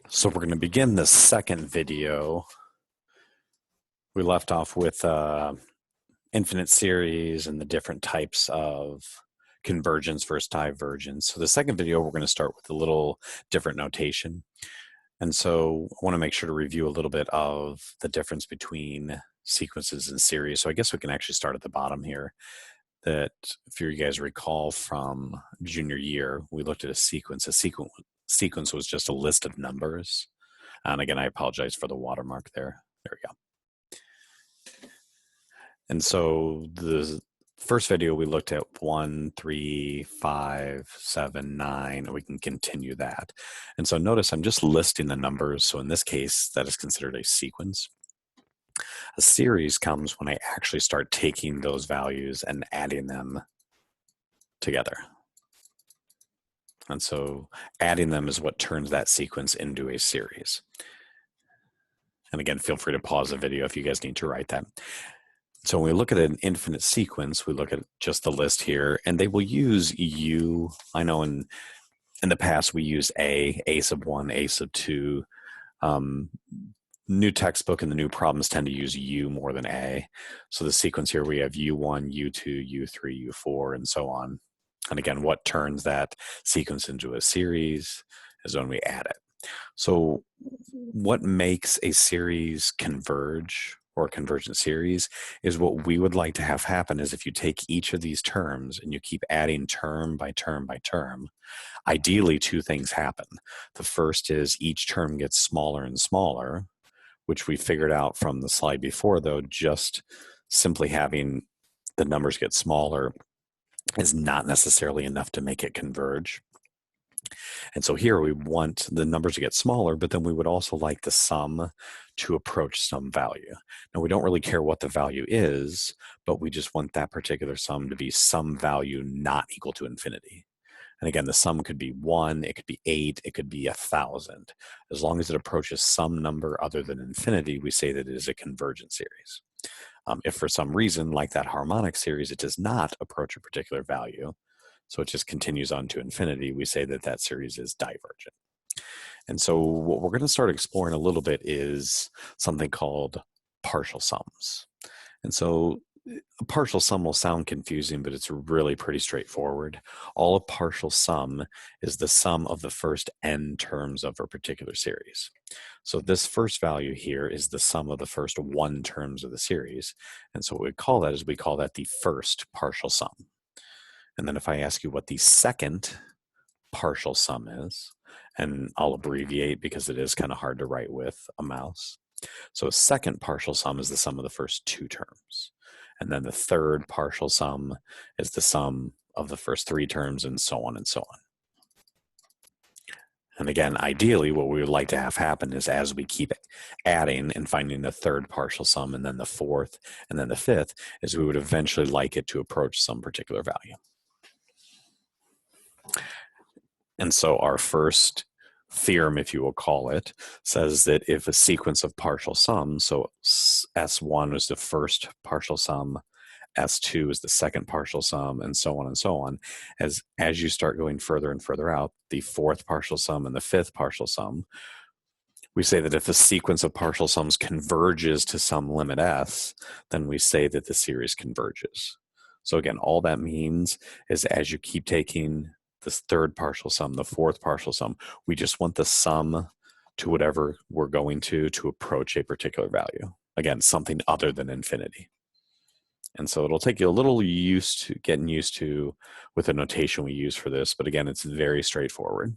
So we're going to begin the second video. We left off with infinite series and the different types of convergence versus divergence. So the second video, we're going to start with a little different notation. And so I want to make sure to review a little bit of the difference between sequences and series. So I guess we can actually start at the bottom here. That if you guys recall from junior year, we looked at a sequence. A sequence was just a list of numbers. And again, I apologize for the watermark there. There we go. And so the first video we looked at 1, 3, 5, 7, 9, and we can continue that. And so notice I'm just listing the numbers. So in this case, that is considered a sequence. A series comes when I actually start taking those values and adding them together. And so adding them is what turns that sequence into a series. And again, feel free to pause the video if you guys need to write that. So when we look at an infinite sequence, we look at just the list here, and they will use U. I know in the past we used A sub 1, A sub 2. New textbook and the new problems tend to use U more than A. So the sequence here, we have U1, U2, U3, U4, and so on. And again, what turns that sequence into a series is when we add it. So what makes a series converge or a convergent series is what we would like to have happen is if you take each of these terms and you keep adding term by term by term, ideally two things happen. The first is each term gets smaller and smaller, which we figured out from the slide before, though, just simply having the numbers get smaller is not necessarily enough to make it converge. And so here we want the numbers to get smaller, but then we would also like the sum to approach some value. Now, we don't really care what the value is, but we just want that particular sum to be some value not equal to infinity. And again, the sum could be 1, it could be 8, it could be 1,000. As long as it approaches some number other than infinity, we say that it is a convergent series. If for some reason, like that harmonic series, it does not approach a particular value, so it just continues on to infinity, we say that that series is divergent. And so what we're going to start exploring a little bit is something called partial sums. And so a partial sum will sound confusing, but it's really pretty straightforward. All a partial sum is the sum of the first n terms of a particular series. So this first value here is the sum of the first 1 terms of the series. And so what we call that is we call that the first partial sum. And then if I ask you what the second partial sum is, and I'll abbreviate because it is kind of hard to write with a mouse. So a second partial sum is the sum of the first 2 terms. And then the third partial sum is the sum of the first 3 terms, and so on and so on. And again, ideally, what we would like to have happen is as we keep adding and finding the third partial sum, and then the fourth, and then the fifth, is we would eventually like it to approach some particular value. And so our first theorem, if you will call it, says that if a sequence of partial sums, so S1 is the first partial sum, S2 is the second partial sum, and so on and so on. As you start going further and further out, the fourth partial sum and the fifth partial sum, we say that if the sequence of partial sums converges to some limit S, then we say that the series converges. So again, all that means is as you keep taking this third partial sum, the fourth partial sum, we just want the sum to whatever we're going to approach a particular value. Again, something other than infinity. And so it'll take you a little getting used to with the notation we use for this, but again, it's very straightforward.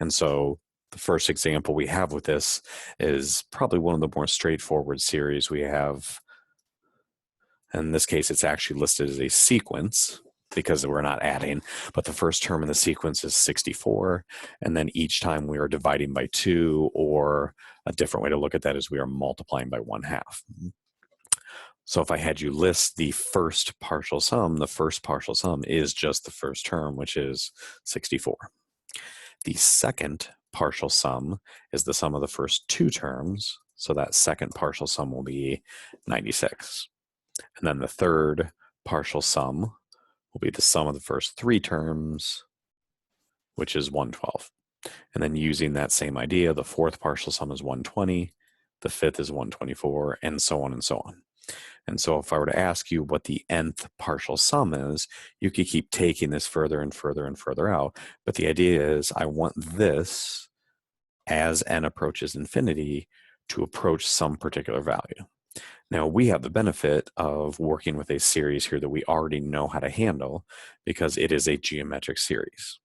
And so the first example we have with this is probably one of the more straightforward series we have. In this case, it's actually listed as a sequence because we're not adding, but the first term in the sequence is 64. And then each time we are dividing by 2, or a different way to look at that is we are multiplying by 1/2. So if I had you list the first partial sum, the first partial sum is just the first term, which is 64. The second partial sum is the sum of the first 2 terms. So that second partial sum will be 96. And then the third partial sum will be the sum of the first 3 terms, which is 112. And then using that same idea, the fourth partial sum is 120, the fifth is 124, and so on and so on. And so if I were to ask you what the nth partial sum is, you could keep taking this further and further and further out. But the idea is I want this, as n approaches infinity, to approach some particular value. Now, we have the benefit of working with a series here that we already know how to handle because it is a geometric series.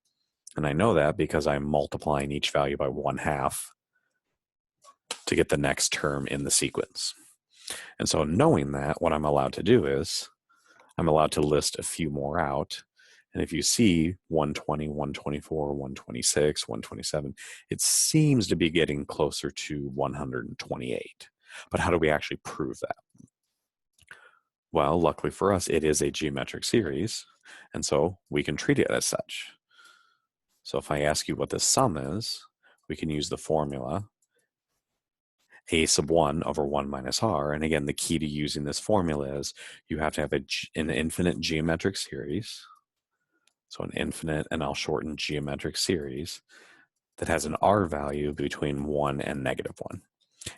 And I know that because I'm multiplying each value by 1/2 to get the next term in the sequence. And so knowing that, what I'm allowed to do is I'm allowed to list a few more out. And if you see 120, 124, 126, 127, it seems to be getting closer to 128. But how do we actually prove that? Well, luckily for us, it is a geometric series, and so we can treat it as such. So if I ask you what the sum is, we can use the formula a sub 1 over 1 minus r. And again, the key to using this formula is you have to have an infinite geometric series. So an infinite, and I'll shorten geometric series, that has an r value between 1 and -1.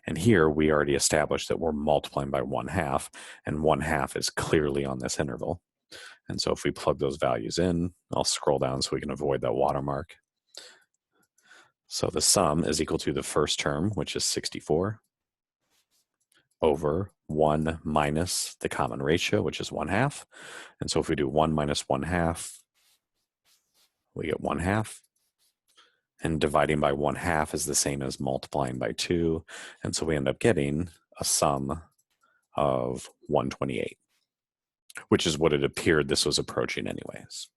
And here we already established that we're multiplying by 1/2, and 1/2 is clearly on this interval. And so if we plug those values in, I'll scroll down so we can avoid that watermark. So the sum is equal to the first term, which is 64, over 1 minus the common ratio, which is 1/2. And so if we do 1 minus 1/2, we get 1/2. And dividing by 1/2 is the same as multiplying by 2. And so we end up getting a sum of 128, which is what it appeared this was approaching anyways.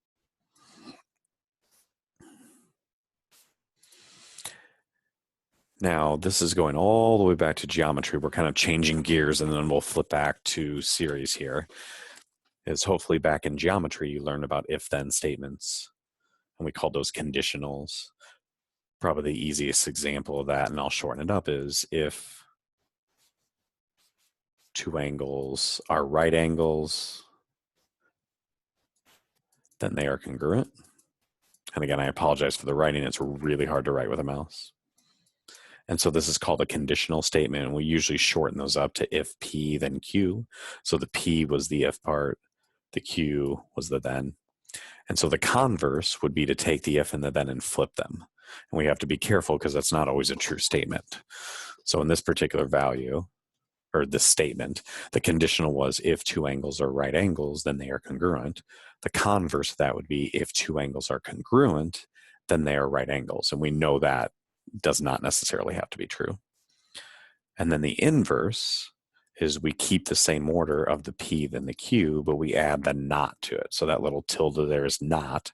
Now, this is going all the way back to geometry. We're kind of changing gears, and then we'll flip back to series here. Is hopefully back in geometry, you learned about if-then statements, and we call those conditionals. Probably the easiest example of that, and I'll shorten it up, is if two angles are right angles, then they are congruent. And again, I apologize for the writing. It's really hard to write with a mouse. And so this is called a conditional statement. And we usually shorten those up to if P, then Q. So the P was the if part, the Q was the then. And so the converse would be to take the if and the then and flip them. And we have to be careful because that's not always a true statement. So in this particular value, or this statement, the conditional was if two angles are right angles, then they are congruent. The converse of that would be if two angles are congruent, then they are right angles. And we know that does not necessarily have to be true. And then the inverse is we keep the same order of the P than the Q, but we add the not to it. So that little tilde there is not.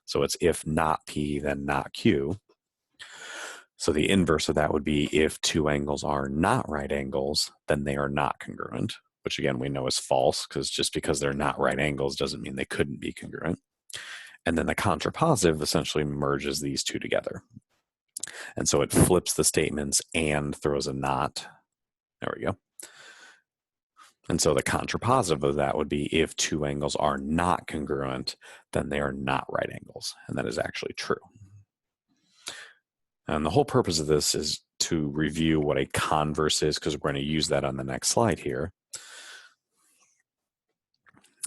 So it's if not P, then not Q. So the inverse of that would be if two angles are not right angles, then they are not congruent, which again, we know is false because just because they're not right angles doesn't mean they couldn't be congruent. And then the contrapositive essentially merges these two together. And so it flips the statements and throws a not. There we go. And so the contrapositive of that would be if two angles are not congruent, then they are not right angles. And that is actually true. And the whole purpose of this is to review what a converse is, because we're going to use that on the next slide here.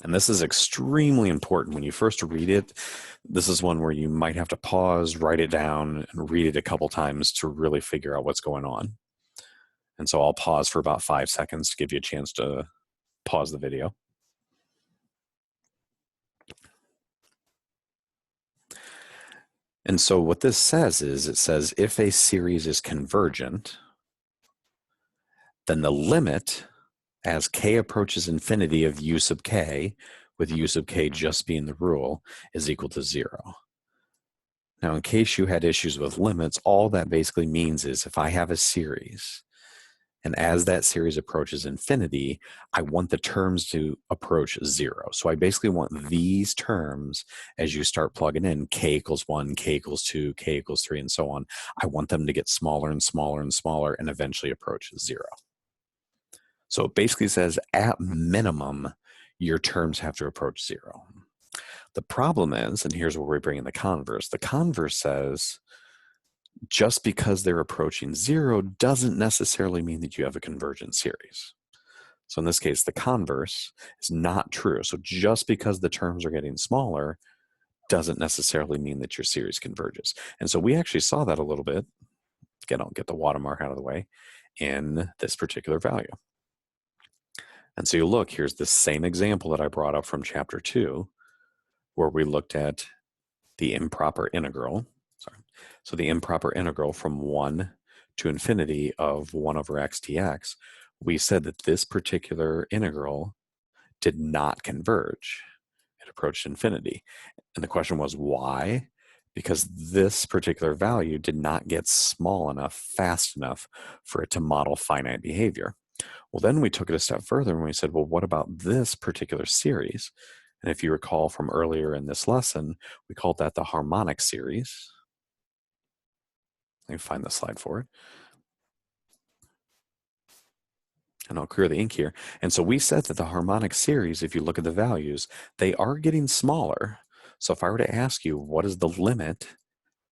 And this is extremely important. When you first read it, this is one where you might have to pause, write it down, and read it a couple times to really figure out what's going on. And so I'll pause for about 5 seconds to give you a chance to pause the video. And so what this says is, it says if a series is convergent, then the limit as k approaches infinity of u sub k, with u sub k just being the rule, is equal to 0. Now, in case you had issues with limits, all that basically means is if I have a series, and as that series approaches infinity, I want the terms to approach 0. So I basically want these terms, as you start plugging in, k equals 1, k equals 2, k equals 3, and so on, I want them to get smaller and smaller and smaller and eventually approach 0. So it basically says, at minimum, your terms have to approach 0. The problem is, and here's where we bring in the converse says, just because they're approaching 0 doesn't necessarily mean that you have a convergent series. So in this case, the converse is not true. So just because the terms are getting smaller doesn't necessarily mean that your series converges. And so we actually saw that a little bit. Again, I'll get the watermark out of the way in this particular value. And so you look, here's the same example that I brought up from chapter 2, where we looked at the improper integral. So the improper integral from 1 to infinity of 1 over x dx, we said that this particular integral did not converge. It approached infinity. And the question was why? Because this particular value did not get small enough, fast enough for it to model finite behavior. Well, then we took it a step further and we said, well, what about this particular series? And if you recall from earlier in this lesson, we called that the harmonic series. Let me find the slide for it. And I'll clear the ink here. And so we said that the harmonic series, if you look at the values, they are getting smaller. So if I were to ask you, what is the limit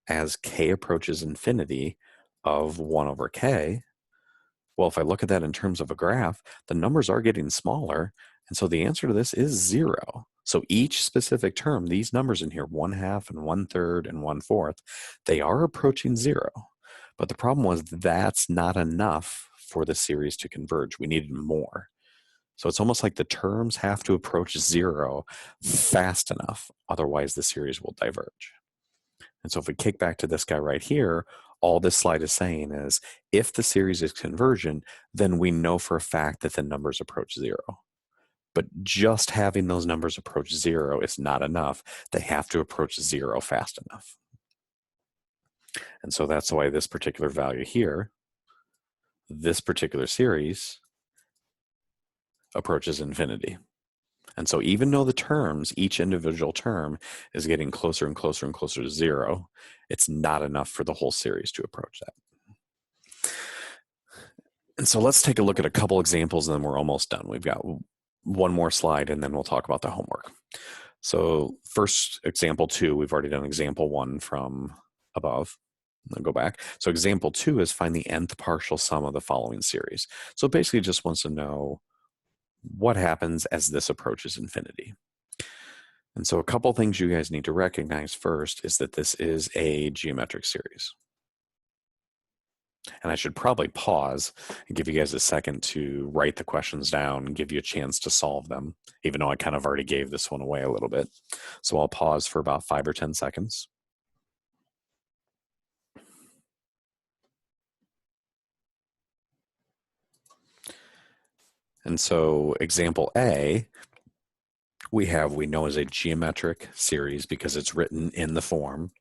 as k approaches infinity of 1 over k? Well, if I look at that in terms of a graph, the numbers are getting smaller. And so the answer to this is 0. So each specific term, these numbers in here, 1/2 and 1/3 and 1/4, they are approaching 0. But the problem was that's not enough for the series to converge. We needed more. So it's almost like the terms have to approach 0 fast enough. Otherwise, the series will diverge. And so if we kick back to this guy right here, all this slide is saying is if the series is convergent, then we know for a fact that the numbers approach 0. But just having those numbers approach 0 is not enough. They have to approach 0 fast enough. And so that's why this particular value here, this particular series, approaches infinity. And so even though the terms, each individual term is getting closer and closer and closer to 0, it's not enough for the whole series to approach that. And so let's take a look at a couple examples and then we're almost done. We've got one more slide and then we'll talk about the homework. So first, example 2, we've already done example 1 from above. I'll go back. So example 2 is find the nth partial sum of the following series. So basically it just wants to know what happens as this approaches infinity. And so a couple things you guys need to recognize first is that this is a geometric series. And I should probably pause and give you guys a second to write the questions down and give you a chance to solve them, even though I kind of already gave this one away a little bit. So I'll pause for about 5 or 10 seconds. And so example A, we know is a geometric series because it's written in the form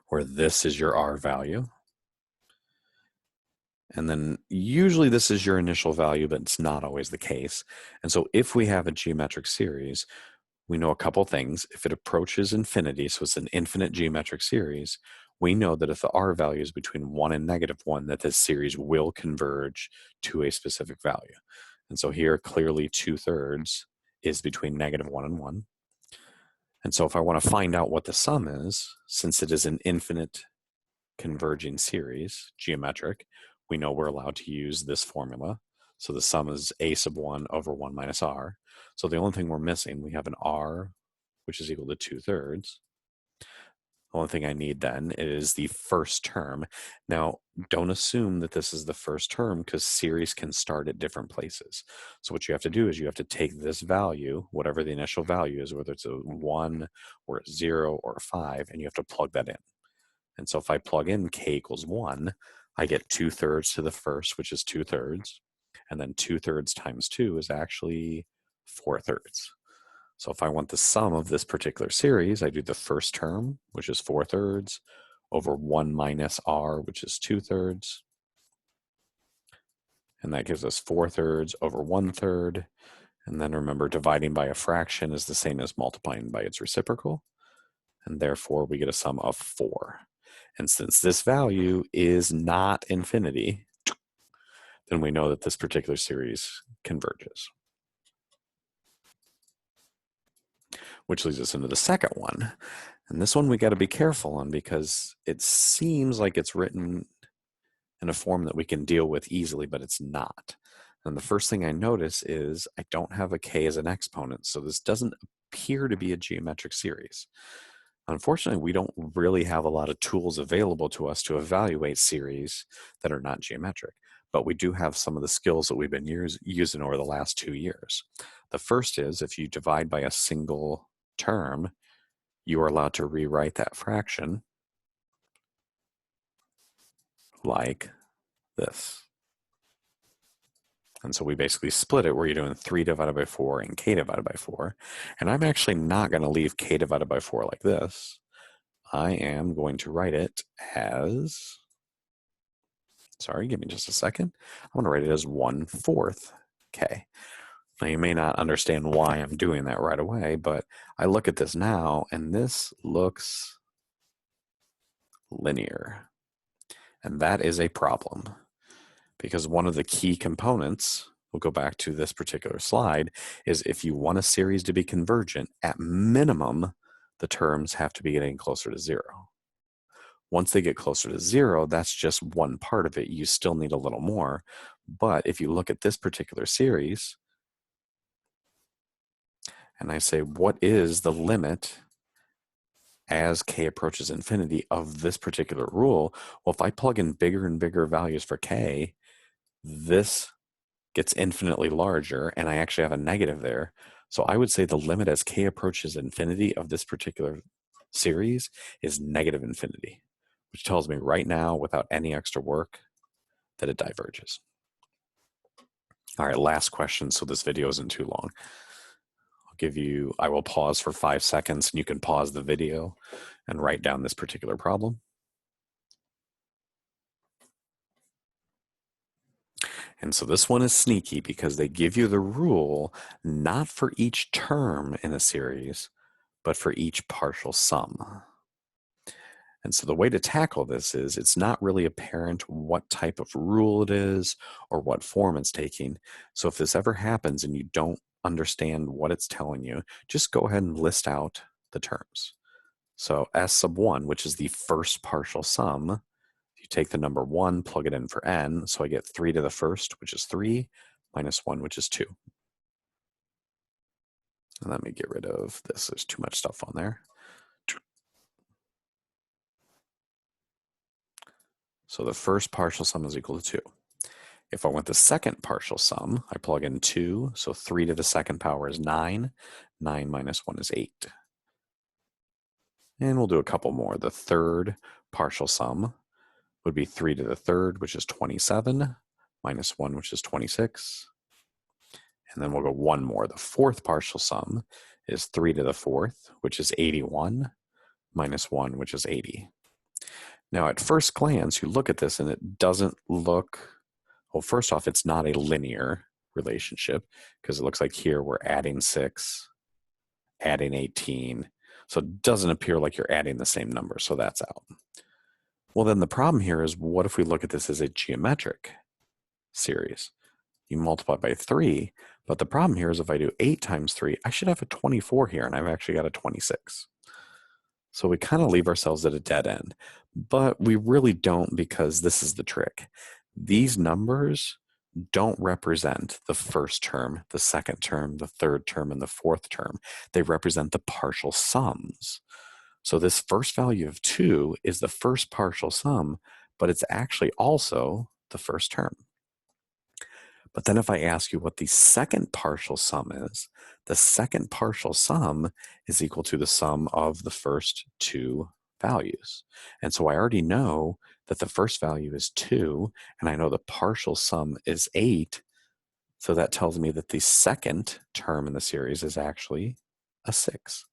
where this is your R value. And then usually this is your initial value, but it's not always the case. And so if we have a geometric series, we know a couple things. If it approaches infinity, so it's an infinite geometric series, we know that if the R value is between 1 and -1, that this series will converge to a specific value. And so here, clearly 2/3 is between -1 and 1. And so if I want to find out what the sum is, since it is an infinite converging series, geometric, we know we're allowed to use this formula. So the sum is a sub 1 over 1 minus r. So the only thing we're missing, we have an r, which is equal to 2/3. The only thing I need then is the first term. Now, don't assume that this is the first term because series can start at different places. So what you have to do is you have to take this value, whatever the initial value is, whether it's a 1 or a 0 or a 5, and you have to plug that in. And so if I plug in k equals 1, I get 2/3 to the first, which is 2/3. And then 2/3 times 2 is actually 4/3. So if I want the sum of this particular series, I do the first term, which is 4/3, over 1 minus r, which is 2/3. And that gives us 4/3 over 1/3. And then remember, dividing by a fraction is the same as multiplying by its reciprocal. And therefore, we get a sum of 4. And since this value is not infinity, then we know that this particular series converges. Which leads us into the second one. And this one we got to be careful on because it seems like it's written in a form that we can deal with easily, but it's not. And the first thing I notice is I don't have a k as an exponent, so this doesn't appear to be a geometric series. Unfortunately, we don't really have a lot of tools available to us to evaluate series that are not geometric, but we do have some of the skills that we've been using over the last 2 years. The first is if you divide by a single term, you are allowed to rewrite that fraction like this. And so we basically split it where you're doing 3 divided by 4 and k divided by 4. And I'm actually not going to leave k divided by 4 like this. I am going to write it as, sorry, give me just a second. I'm going to write it as 1/4 k. Now you may not understand why I'm doing that right away, but I look at this now and this looks linear. And that is a problem because one of the key components, we'll go back to this particular slide, is if you want a series to be convergent, at minimum, the terms have to be getting closer to 0. Once they get closer to 0, that's just one part of it. You still need a little more. But if you look at this particular series, and I say, what is the limit as k approaches infinity of this particular rule? Well, if I plug in bigger and bigger values for k, this gets infinitely larger, and I actually have a negative there. So I would say the limit as k approaches infinity of this particular series is negative infinity, which tells me right now, without any extra work, that it diverges. All right, last question, so this video isn't too long. I will pause for 5 seconds, and you can pause the video and write down this particular problem. And so this one is sneaky because they give you the rule not for each term in a series, but for each partial sum. And so the way to tackle this is it's not really apparent what type of rule it is or what form it's taking. So if this ever happens and you don't understand what it's telling you, just go ahead and list out the terms. So S sub 1, which is the first partial sum, you take the number 1, plug it in for n, so I get 3 to the first, which is 3, minus 1, which is 2. And let me get rid of this. There's too much stuff on there. So the first partial sum is equal to 2. If I want the second partial sum, I plug in 2, so 3 to the second power is 9. 9 minus 1 is 8. And we'll do a couple more. The third partial sum would be 3 to the third, which is 27, minus 1, which is 26. And then we'll go one more. The fourth partial sum is 3 to the fourth, which is 81, minus 1, which is 80. Now, at first glance, you look at this and it doesn't look, well, first off, it's not a linear relationship because it looks like here we're adding 6, adding 18. So it doesn't appear like you're adding the same number, so that's out. Well, then the problem here is what if we look at this as a geometric series? You multiply by 3, but the problem here is if I do 8 times 3, I should have a 24 here, and I've actually got a 26. So we kind of leave ourselves at a dead end, but we really don't because this is the trick. These numbers don't represent the first term, the second term, the third term, and the fourth term. They represent the partial sums. So this first value of 2 is the first partial sum, but it's actually also the first term. But then if I ask you what the second partial sum is, the second partial sum is equal to the sum of the first 2 values. And so I already know that the first value is 2, and I know the partial sum is 8. So that tells me that the second term in the series is actually a 6.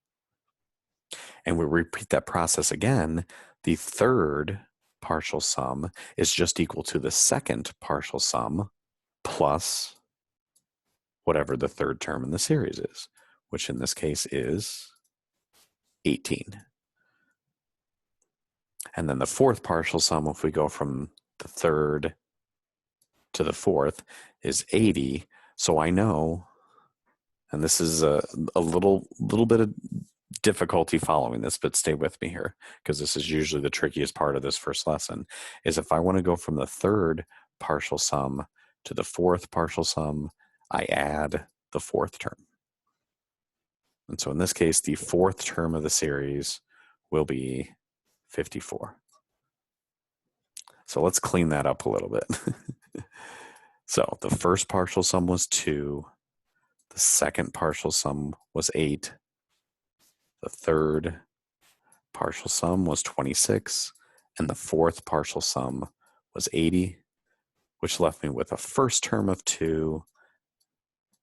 And we repeat that process again. The third partial sum is just equal to the second partial sum plus whatever the third term in the series is, which in this case is 18. And then the fourth partial sum, if we go from the third to the fourth, is 80. So I know, and this is a little bit of difficulty following this, but stay with me here, because this is usually the trickiest part of this first lesson, is if I want to go from the third partial sum to the fourth partial sum, I add the fourth term. And so in this case, the fourth term of the series will be 54. So let's clean that up a little bit. So the first partial sum was 2. The second partial sum was 8. The third partial sum was 26. And the fourth partial sum was 80, which left me with a first term of 2,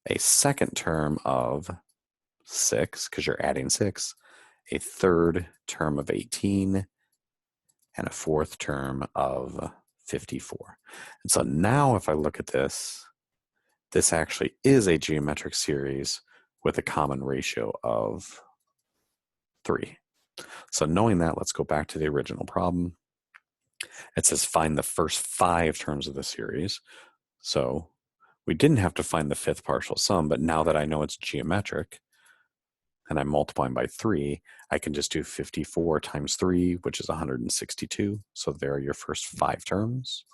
a second term of 6, because you're adding 6, a third term of 18, and a fourth term of 54. And so now if I look at this, this actually is a geometric series with a common ratio of 3. So knowing that, let's go back to the original problem. It says find the first 5 terms of the series. So we didn't have to find the fifth partial sum, but now that I know it's geometric and I'm multiplying by 3, I can just do 54 times 3, which is 162. So there are your first 5 terms.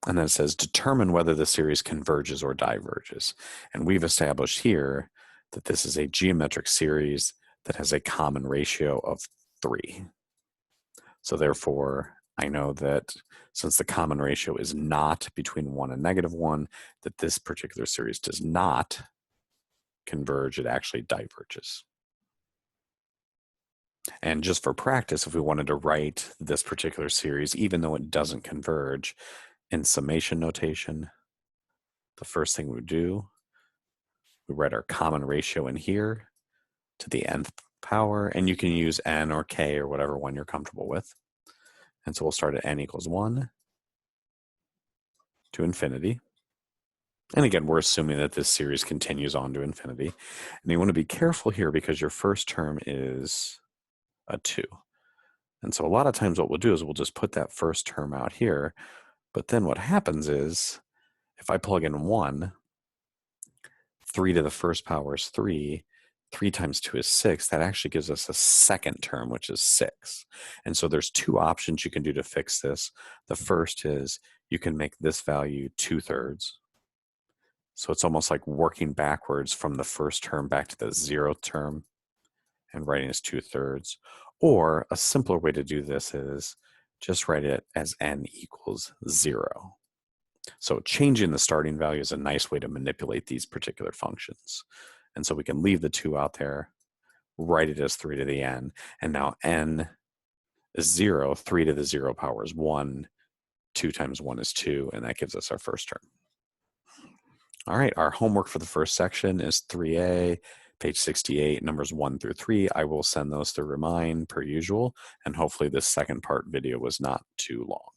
And then it says determine whether the series converges or diverges. And we've established here that this is a geometric series that has a common ratio of 3. So therefore, I know that since the common ratio is not between 1 and -1, that this particular series does not converge, it actually diverges. And just for practice, if we wanted to write this particular series, even though it doesn't converge, in summation notation, the first thing we do, we write our common ratio in here to the nth power, and you can use n or k or whatever one you're comfortable with. And so we'll start at n equals 1 to infinity. And again, we're assuming that this series continues on to infinity. And you want to be careful here because your first term is a 2. And so a lot of times what we'll do is we'll just put that first term out here. But then what happens is if I plug in 1, 3 to the first power is 3. 3 times 2 is 6. That actually gives us a second term, which is 6. And so there's 2 options you can do to fix this. The first is you can make this value 2/3. So it's almost like working backwards from the first term back to the 0th term and writing as 2/3. Or a simpler way to do this is just write it as n equals 0. So changing the starting value is a nice way to manipulate these particular functions. And so we can leave the 2 out there, write it as 3 to the n, and now n is 0, 3 to the 0 power is 1, 2 times 1 is 2, and that gives us our first term. All right, our homework for the first section is 3A, page 68, numbers 1 through 3. I will send those through Remind per usual, and hopefully this second part video was not too long.